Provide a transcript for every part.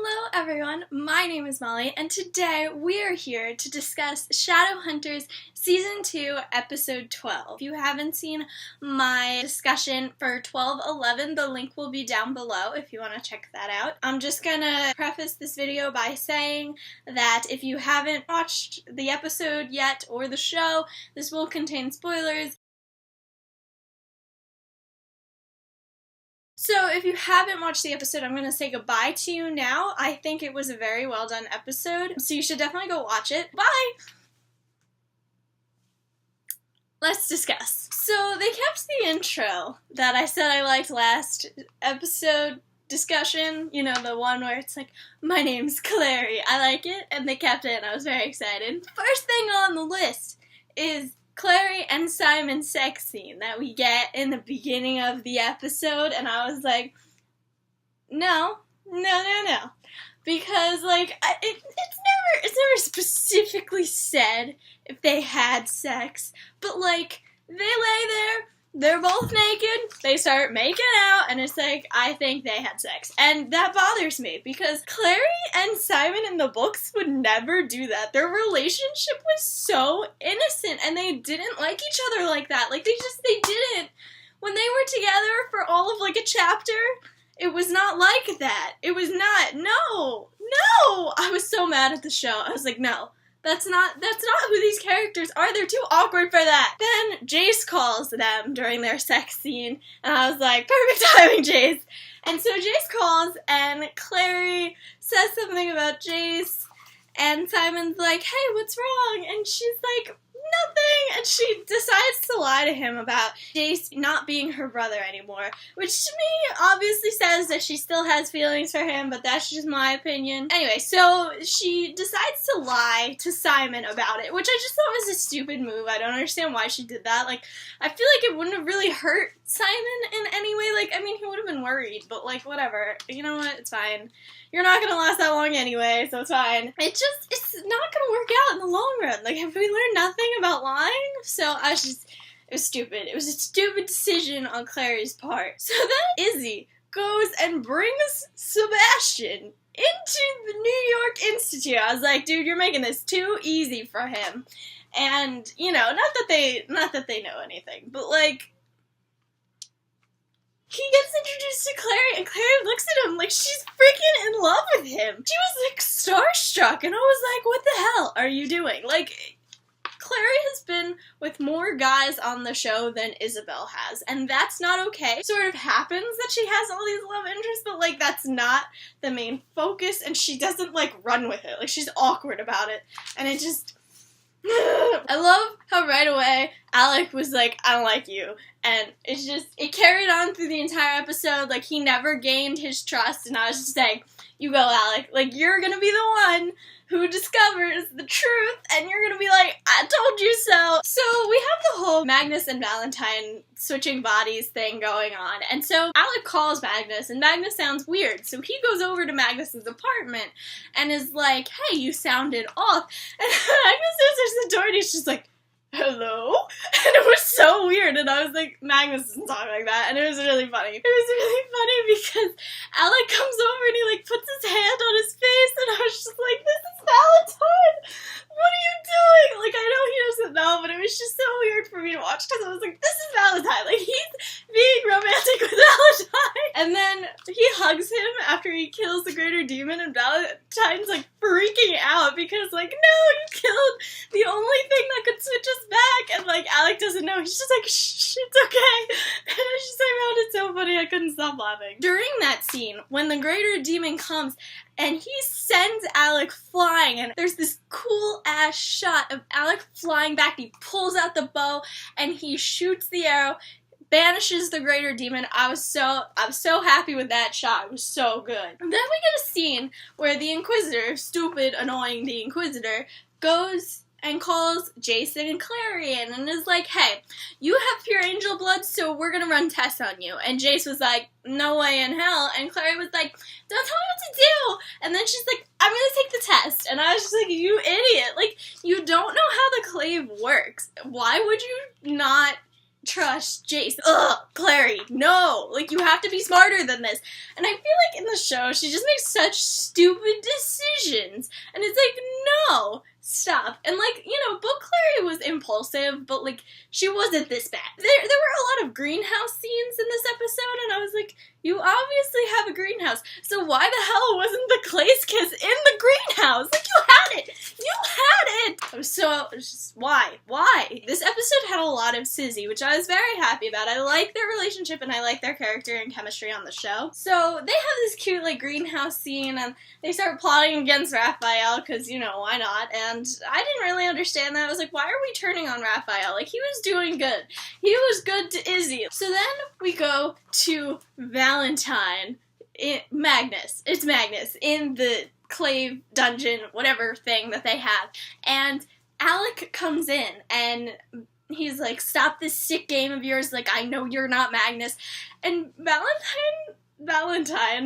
Hello everyone, my name is Molly, and today we are here to discuss Shadowhunters Season 2, Episode 12. If you haven't seen my discussion for 12-11, the link will be down below if you want to check that out. I'm just gonna preface this video by saying that if you haven't watched the episode yet or the show, this will contain spoilers. So if you haven't watched the episode, I'm going to say goodbye to you now. I think it was a very well done episode, so you should definitely go watch it. Bye! Let's discuss. So they kept the intro that I said I liked last episode discussion, you know, the one where it's like, my name's Clary, I like it, and they kept it and I was very excited. First thing on the list is Clary and Simon's sex scene that we get in the beginning of the episode, and I was like, no. Because, like, it's never specifically said if they had sex, but, like, they lay there, they're both naked, they start making out, and it's like, I think they had sex. And that bothers me, because Clary and Simon in the books would never do that. Their relationship was so innocent, and they didn't like each other like that. Like, they didn't. When they were together for all of, like, a chapter, it was not like that. It was not. No! I was so mad at the show. I was like, no. That's not who these characters are. They're too awkward for that. Then Jace calls them during their sex scene, and I was like, perfect timing, Jace. And so Jace calls, and Clary says something about Jace, and Simon's like, hey, what's wrong? And she's like, nothing, and she decides to lie to him about Jace not being her brother anymore, which to me obviously says that she still has feelings for him, but that's just my opinion. Anyway, so she decides to lie to Simon about it, which I just thought was a stupid move. I don't understand why she did that. Like, I feel like it wouldn't have really hurt Simon in any way. Like, I mean, he would have been worried, but, like, whatever. You know what? It's fine. You're not gonna last that long anyway, so it's fine. It's not gonna work out in the long run. Like, have we learned nothing about lying? So it was stupid. It was a stupid decision on Clary's part. So then Izzy goes and brings Sebastian into the New York Institute. I was like, dude, you're making this too easy for him. And, you know, not that they know anything, but, like, he gets introduced to Clary, and Clary looks at him like she's freaking in love with him. She was, like, starstruck, and I was like, what the hell are you doing? Like, Clary has been with more guys on the show than Isabel has, and that's not okay. It sort of happens that she has all these love interests, but, like, that's not the main focus, and she doesn't, like, run with it. Like, she's awkward about it, and it just... I love how right away Alec was like, I don't like you, and it carried on through the entire episode. Like, he never gained his trust, and I was just saying, you go, Alec, like, you're gonna be the one who discovers the truth, and you're gonna be like, I told you so. So we have the whole Magnus and Valentine switching bodies thing going on, and so Alec calls Magnus, and Magnus sounds weird, so he goes over to Magnus's apartment and is like, hey, you sounded off, and Magnus answers the door, and he's just like, hello? And it was so weird, and I was like, Magnus doesn't talk like that, and it was really funny. It was really funny because Alec comes over and he, like, puts his hand on his face, and I was just like, this is Valentine! What are you doing? Like, I know he doesn't know, but it was just so weird for me to watch, because I was like, this is Valentine! Like, he's being romantic with Valentine! And then he hugs him after he kills the greater demon, and Valentine's, like, freaking out, because, like, no, you killed the only thing that could switch us back, and, like, Alec doesn't know. He's just like, shh, it's okay. And I found it so funny, I couldn't stop laughing. During that scene, when the greater demon comes, and he sends Alec flying, and there's this cool-ass shot of Alec flying back, he pulls out the bow, and he shoots the arrow, banishes the greater demon. I'm so happy with that shot. It was so good. And then we get a scene where the Inquisitor, stupid, annoying the Inquisitor, goes and calls Jason and Clary in and is like, hey, you have pure angel blood, so we're gonna run tests on you. And Jace was like, no way in hell. And Clary was like, don't tell me what to do. And then she's like, I'm gonna take the test. And I was just like, you idiot. Like, you don't know how the clave works. Why would you not trust Jace. Ugh, Clary, no. Like, you have to be smarter than this. And I feel like in the show, she just makes such stupid decisions. And it's like, no, stop. And, like, you know, Book Clary was impulsive, but, like, she wasn't this bad. There were a lot of greenhouse scenes in this episode, and I was like, you obviously have a greenhouse, so why the hell wasn't the Clay's kiss in the greenhouse? Like, you had it! You had it! I was just, why? Why? This episode had a lot of Sizzy, which I was very happy about. I like their relationship, and I like their character and chemistry on the show. So, they have this cute, like, greenhouse scene, and they start plotting against Raphael, because, you know, why not? And I didn't really understand that. I was like, why are we turning on Raphael? Like, he was doing good. He was good to Izzy. So then we go to Valentine. Magnus. It's Magnus in the Clave dungeon, whatever thing that they have. And Alec comes in and he's like, stop this sick game of yours. Like, I know you're not Magnus. And Valentine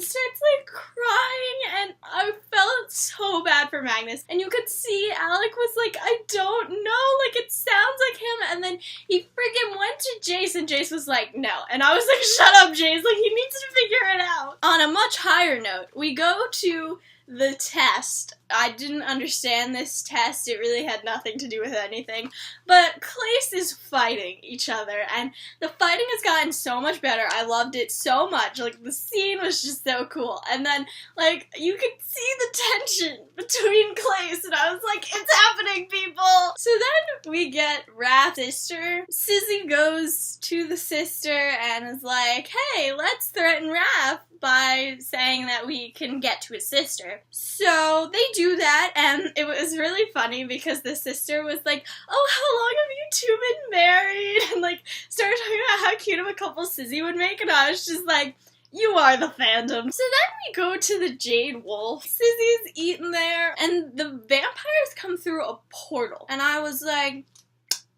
starts, like, crying, and I felt so bad for Magnus. And you could see Alec was like, I don't know, like, it sounds like him. And then he friggin' went to Jace, and Jace was like, no. And I was like, shut up, Jace, like, he needs to figure it out. On a much higher note, we go to the test. I didn't understand this test. It really had nothing to do with anything. But Clace is fighting each other, and the fighting has gotten so much better. I loved it so much. Like, the scene was just so cool. And then, like, you could see the tension between Clace, and I was like, it's happening, people! So then we get Raph's sister. Sizzy goes to the sister and is like, hey, let's threaten Raph by saying that we can get to his sister. So they do that, and it was really funny because the sister was like, oh, how long have you two been married? And, like, started talking about how cute of a couple Sizzy would make, and I was just like, you are the fandom. So then we go to the Jade Wolf. Sizzy's eaten there, and the vampires come through a portal. And I was like,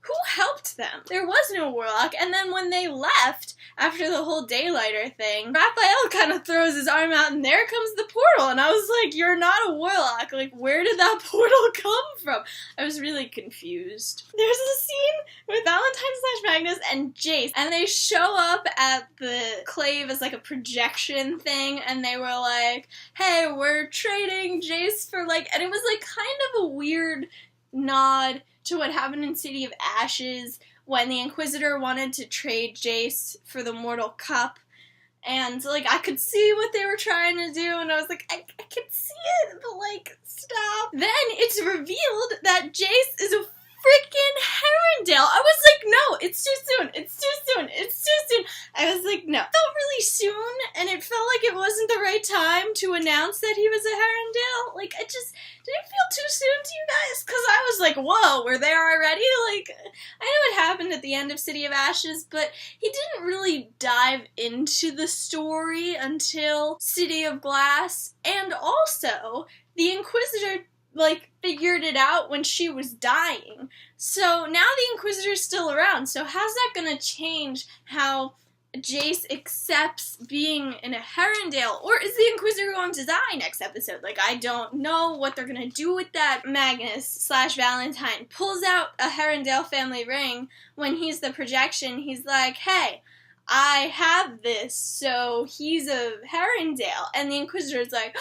who helped them? There was no warlock, and then when they left, after the whole Daylighter thing, Raphael kind of throws his arm out, and there comes the portal, and I was like, you're not a warlock, like, where did that portal come from? I was really confused. There's a scene with Valentine/Magnus and Jace, and they show up at the Clave as, like, a projection thing, and they were like, hey, we're trading Jace for, like, and it was, like, kind of a weird nod to what happened in City of Ashes when the Inquisitor wanted to trade Jace for the Mortal Cup. And, like, I could see what they were trying to do, and I was like, I can see it, but, like, stop. Then it's revealed that Jace is a freaking Herondale. I was like, no, it's too soon. It's too soon. It's too soon. I was like, no. It felt really soon, and it felt like it wasn't the right time to announce that he was a Herondale. Like, I just didn't feel too soon to you guys, because I was like, whoa, we're there already? Like, I know it happened at the end of City of Ashes, but he didn't really dive into the story until City of Glass, and also, the Inquisitor, like, figured it out when she was dying. So now the Inquisitor's still around, so how's that gonna change how Jace accepts being in a Herondale? Or is the Inquisitor going to die next episode? Like, I don't know what they're gonna do with that. Magnus/Valentine pulls out a Herondale family ring when he's the projection. He's like, hey, I have this, so he's a Herondale. And the Inquisitor's like,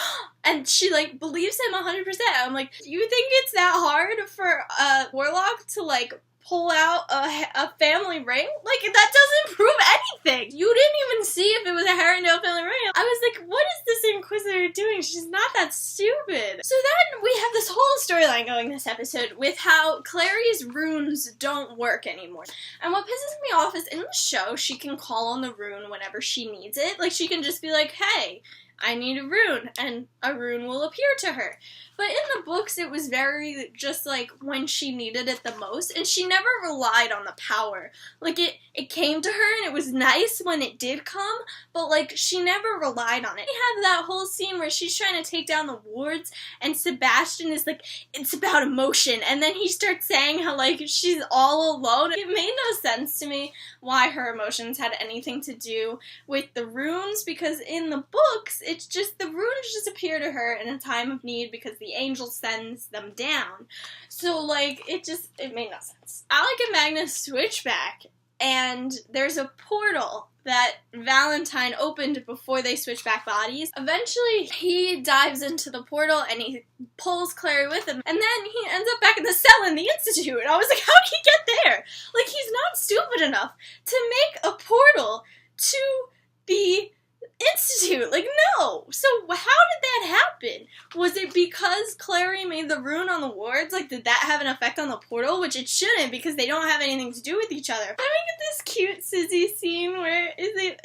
and she, like, believes him 100%. I'm like, you think it's that hard for a warlock to, like, pull out a family ring? Like, that doesn't prove anything. You didn't even see if it was a Herondale family ring. I was like, what is this Inquisitor doing? She's not that stupid. So then we have this whole storyline going this episode with how Clary's runes don't work anymore. And what pisses me off is in the show, she can call on the rune whenever she needs it. Like, she can just be like, hey, I need a rune, and a rune will appear to her. But in the books, it was very just, like, when she needed it the most, and she never relied on the power. Like, it came to her, and it was nice when it did come, but, like, she never relied on it. We have that whole scene where she's trying to take down the wards, and Sebastian is like, it's about emotion, and then he starts saying how, like, she's all alone. It made no sense to me why her emotions had anything to do with the runes, because in the books, it's just, the runes just appear to her in a time of need because the angel sends them down. So, like, it made no sense. Alec and Magnus switch back, and there's a portal that Valentine opened before they switch back bodies. Eventually, he dives into the portal and he pulls Clary with him, and then he ends up back in the cell in the Institute. And I was like, how did he get there? Like, he's not stupid enough to make a portal to the Institute. Like, no. So how did that happen? Was it because Clary made the rune on the wards? Like, did that have an effect on the portal? Which it shouldn't, because they don't have anything to do with each other. Then we get this cute Sizzy scene where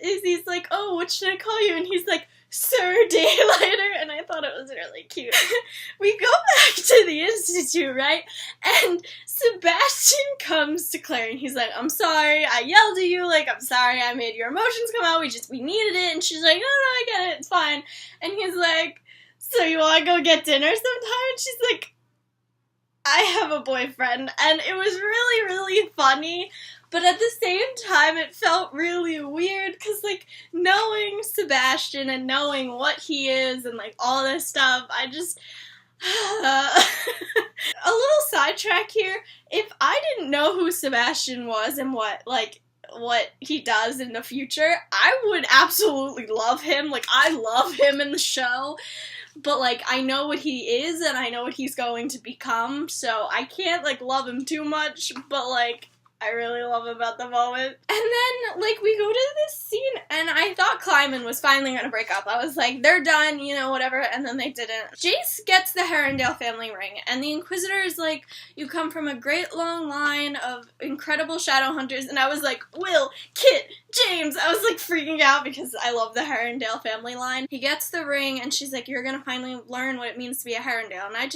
Izzy's like, oh, what should I call you? And he's like, Sir Daylighter, and I thought it was really cute. We go back to the Institute, right? And Sebastian comes to Clary and he's like, I'm sorry, I yelled at you, like, I'm sorry, I made your emotions come out, we needed it. And she's like, no, I get it, it's fine. And he's like, so you wanna go get dinner sometime? And she's like, I have a boyfriend. And it was really, really funny. But at the same time, it felt really weird, because, like, knowing Sebastian and knowing what he is and, like, all this stuff, I just... A little sidetrack here. If I didn't know who Sebastian was and what he does in the future, I would absolutely love him. Like, I love him in the show. But, like, I know what he is, and I know what he's going to become, so I can't, like, love him too much, but, like... I really love him at the moment. And then, like, we go to this scene, and I thought Kleiman was finally gonna break up. I was like, they're done, you know, whatever, and then they didn't. Jace gets the Herondale family ring, and the Inquisitor is like, you come from a great long line of incredible Shadowhunters, and I was like, Will, Kit, James! I was, like, freaking out because I love the Herondale family line. He gets the ring, and she's like, you're gonna finally learn what it means to be a Herondale, and I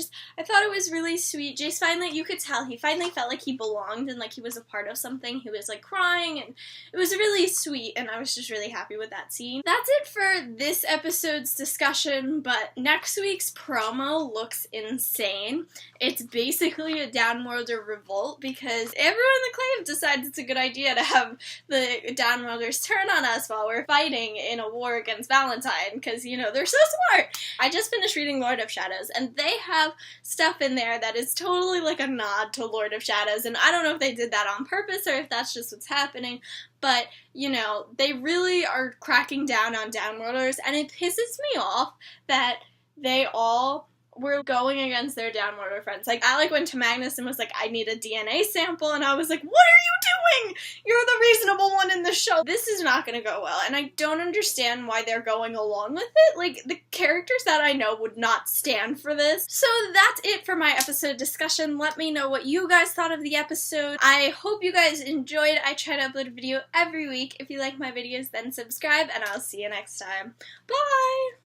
thought it was really sweet. Jace finally, you could tell, he finally felt like he belonged, and, like, he was a part of something. He was, like, crying, and it was really sweet, and I was just really happy with that scene. That's it for this episode's discussion, but next week's promo looks insane. It's basically a Downworlder revolt, because everyone in the Clave decides it's a good idea to have the Downworlders turn on us while we're fighting in a war against Valentine, because, you know, they're so smart! I just finished reading Lord of Shadows, and they have stuff in there that is totally, like, a nod to Lord of Shadows, and I don't know if they did that on purpose or if that's just what's happening, but, you know, they really are cracking down on Downworlders, and it pisses me off that they all were going against their Downworlder friends. Like, Alec went to Magnus and was like, I need a DNA sample, and I was like, what are you doing? You're the reasonable one in the show. This is not gonna go well, and I don't understand why they're going along with it. Like, the characters that I know would not stand for this. So that's it for my episode discussion. Let me know what you guys thought of the episode. I hope you guys enjoyed. I try to upload a video every week. If you like my videos, then subscribe, and I'll see you next time. Bye!